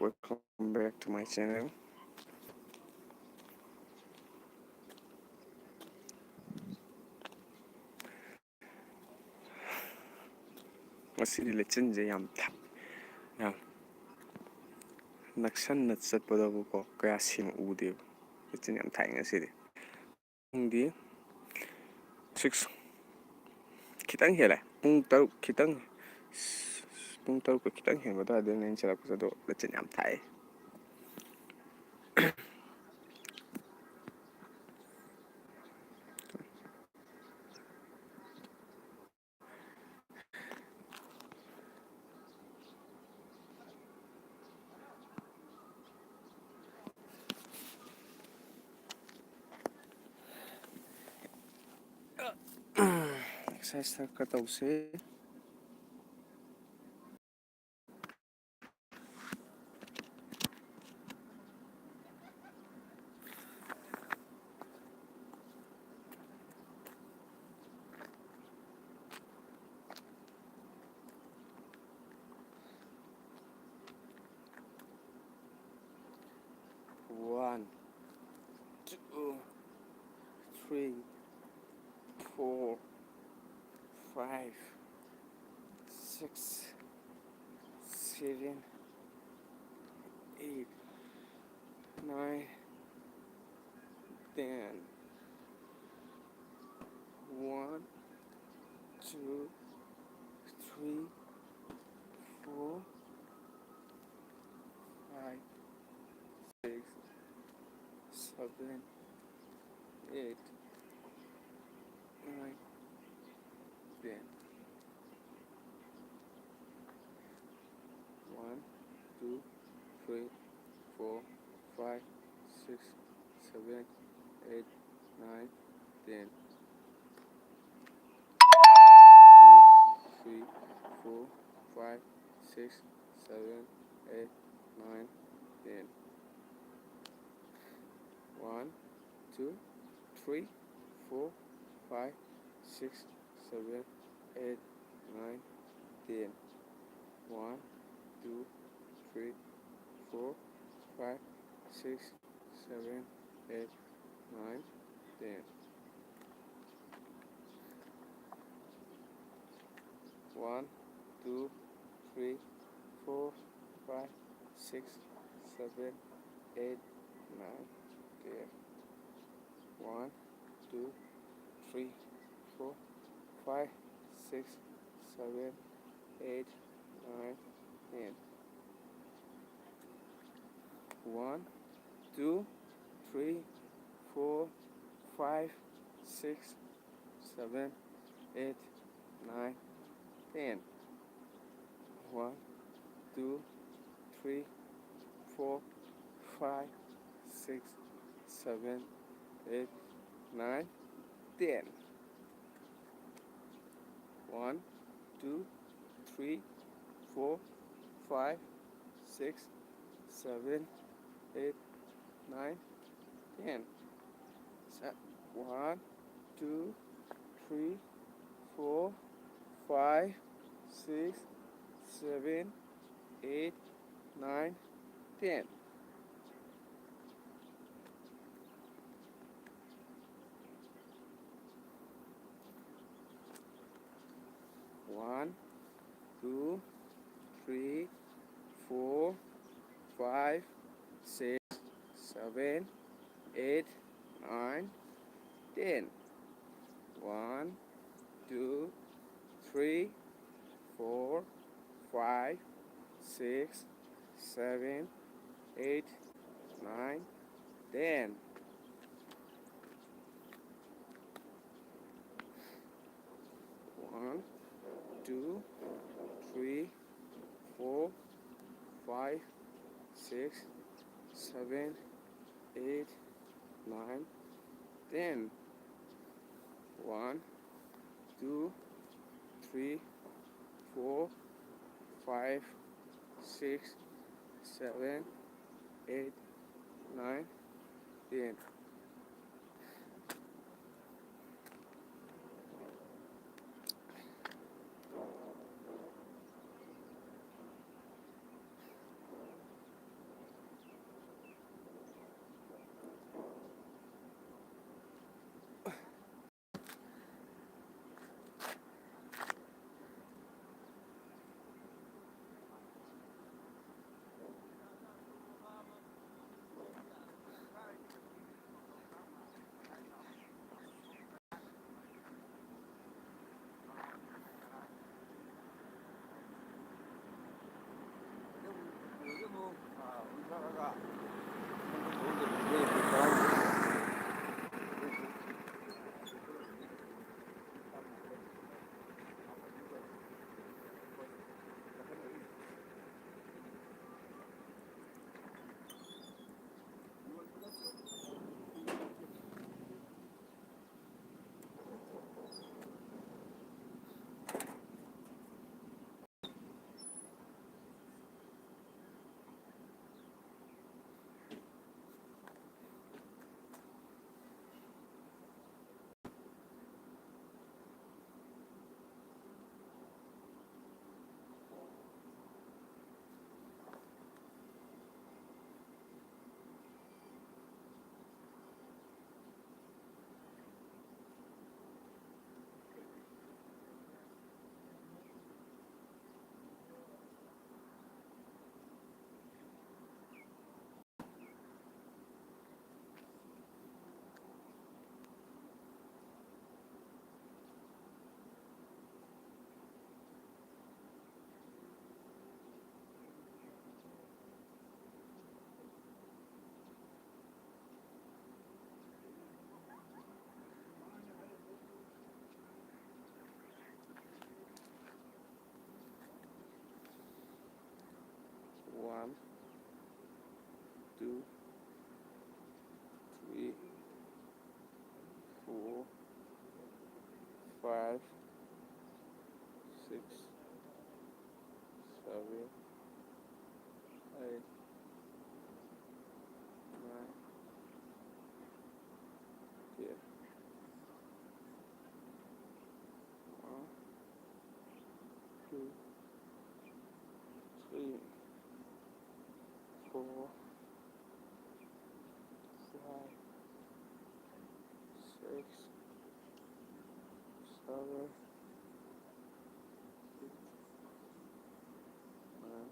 welcome back to my channel. Masih lechin je yam naksan natsat pada ko kaya sim ude lechin yam thai ngasi di 6 kitang hele pung taruk kitang hen bada de nen chala ko do lechin yam thai exercise ka tause. One, two, three, four, five, 6, 7, 8, 9, 10. 1, 2, 3, 4, 5, 6, 7, 8, 9, 10. 1, 2, 3, 4, 5, 6, 7, 8, 9, 10. 2, 3, 4, 5, 6, 7, 8, 9, 10. 1, 2, 3, 4, 5, 6, 7, 8, 9, 10. 1, 2, 3, 4, 5, 6, 7, 8, 9, 10. 1, 2, 3, 4, 5, 6, 7, 8, 9, 10. 1, 2, 3, 4, 5, 6, 7, 8, 9, 10. 1, 2, 3, 4, 5, 6, 7, 8, 9, 10. 1, 2, 3, 4, 5, 6, 7, 8, 9, 10. 1, 2, 3, 4, 5, 6, 7, 8, 9, 10. 1, 2, 3, 4, 5, 6, 7, 8, 9, 10. 1, 2, 3, 4, 5, 6, 7, 8, 9, 10. 1, 2, 3, 4, 5, 6, 7, 8, 9, 10. 1, 2, 3, 4, 5, 6, 7, 8, 9, 10. 1, 2, 3, 4, 5, 6, 7, 8, 9, 10. 1, One, two, three, 4, 5, 6, 7, 8, 9, 10. 1, 2, 3, 4, 5, 6, 7, 8, 9.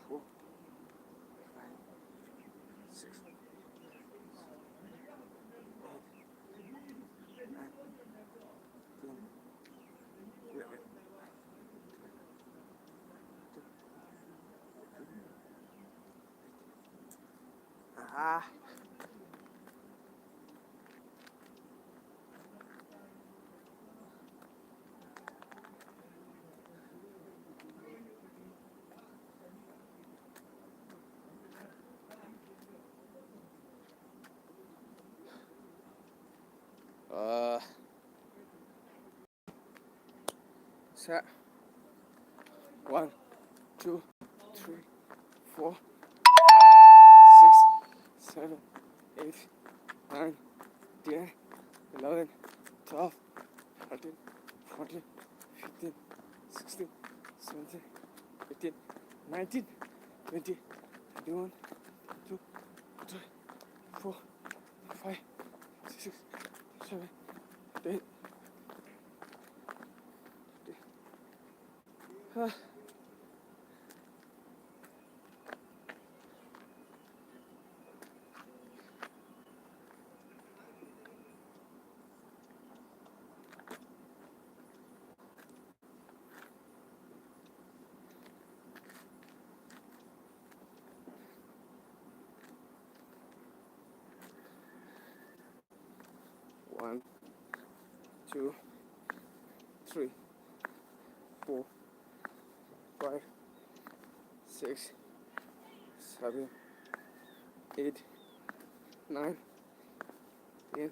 Four, 5, 6, 8, 9, 10, 11. Ah. Set. 1, 2, 3, 4, 6, 7, 8, 9, 10, 11, 12, 13, 14, 15, 16, 17, 18, 19, 20, 21, 22, 23, 24, 25, 26, 27, 28. Ah. One, 2, 3, 4, 5, 6, 7, 8, 9, 10,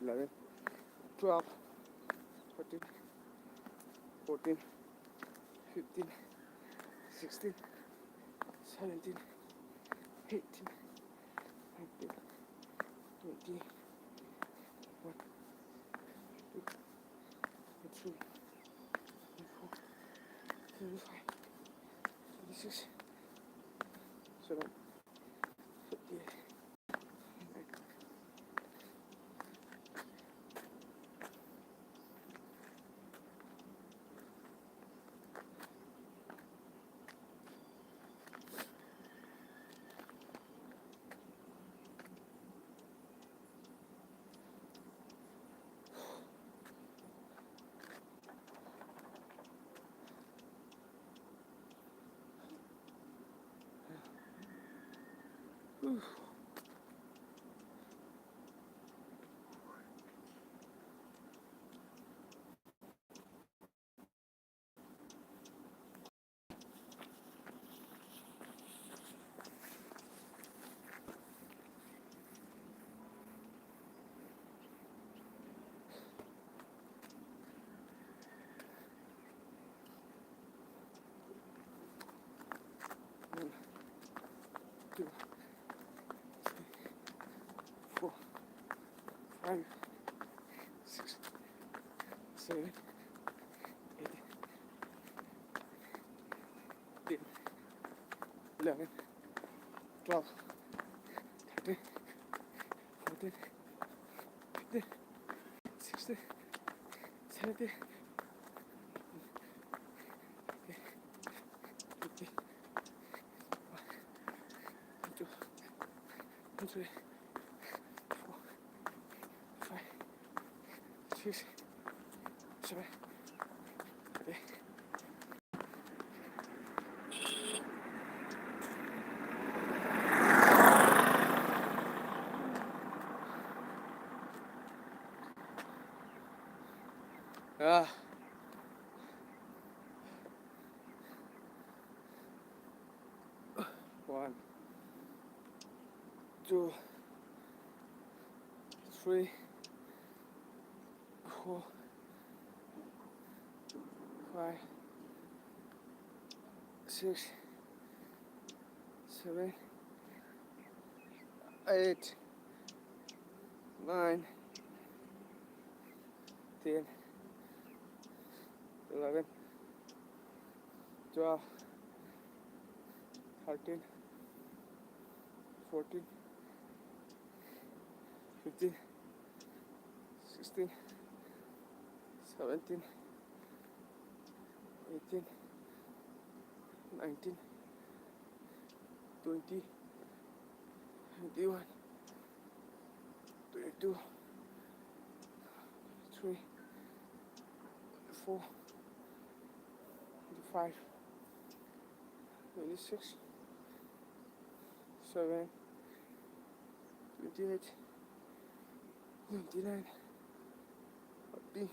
11, 12, 13, 14, 15, 16, 17, 18, 19, 20, 46, 7, 58. Whew. One, 2, 3, 4, 5, 6, 7, 8, 10, 11, 12, 13, 14, 15, 16, 17, 18, 2, 3, 4, 5, 6, 7, 8. Ah. 1, 2, 3, 4, 5, 6, 7, 8, 9, 10, 11, 12, 13, 14, 15, 16, 17, 18, 19, 20, 21, 22, 23, 24, 25, 26, 7, 28, 29, 30.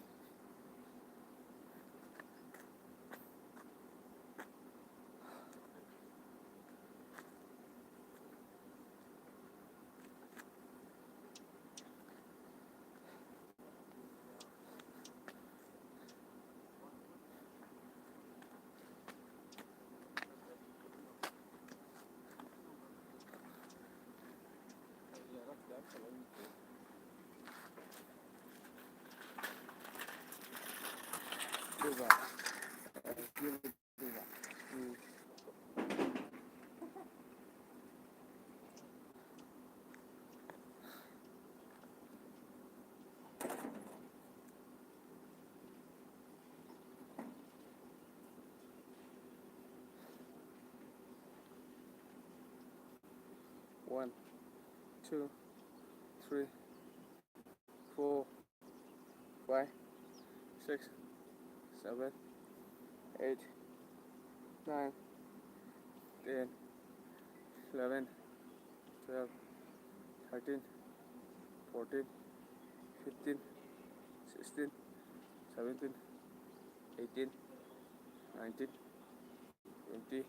Do that. Give it, do that. 1, 2, 3, 4, 5, 6, 7, 8, 9, 10, 11, 12, 13, 14, 15, 16, 17, 18, 19, 20,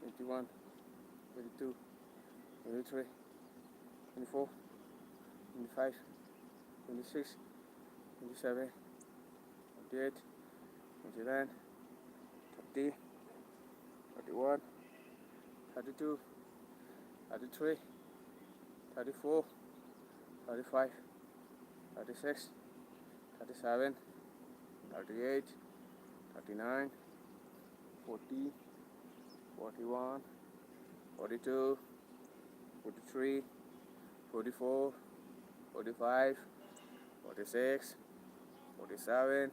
21, 22, 23, 24, 25, 26, 27, 28, 29, 30, 31, 32, 33, 34, 35, 36, 37, 38, 39, 40, 41, 42, 43, 44, 45, 46, 47,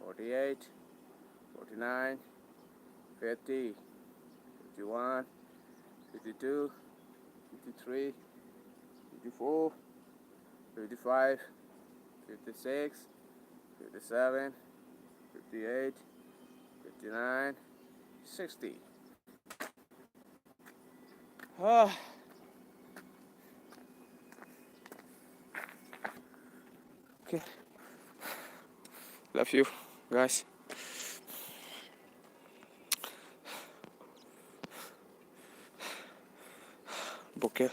48, 49, 50, 51, 52, 53, 54, 55, 56, 57, 58, 59, 60. Ah, okay. Love you, guys. Vocal.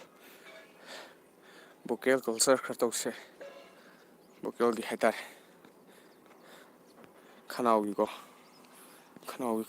Vocal concert khar tawse. Vocal di hatar. Khanaw gi ko. Khanaw gi